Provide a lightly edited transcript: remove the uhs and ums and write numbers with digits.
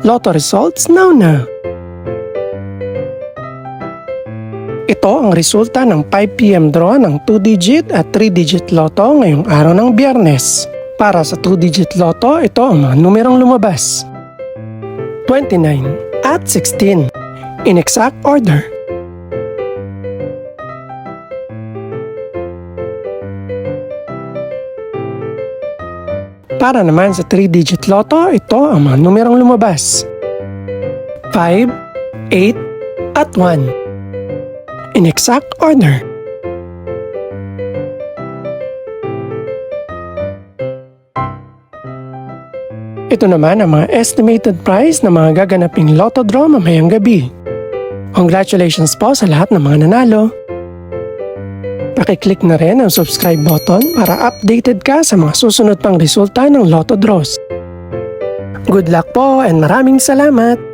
Lotto results now na. Ito ang resulta ng 5 PM draw ng 2-digit at 3-digit lotto ngayong araw ng Biyernes. Para sa 2-digit lotto, ito ang mga numerong lumabas. 29 at 16 in exact order. Para naman sa 3-digit lotto, ito ang mga numerong lumabas. 5, 8 at 1 in exact order. Ito naman ang mga estimated price ng mga gaganaping lotto draw mamayang gabi. Congratulations po sa lahat ng mga nanalo. Pakiclick na rin ang subscribe button para updated ka sa mga susunod pang resulta ng lotto draws. Good luck po and maraming salamat!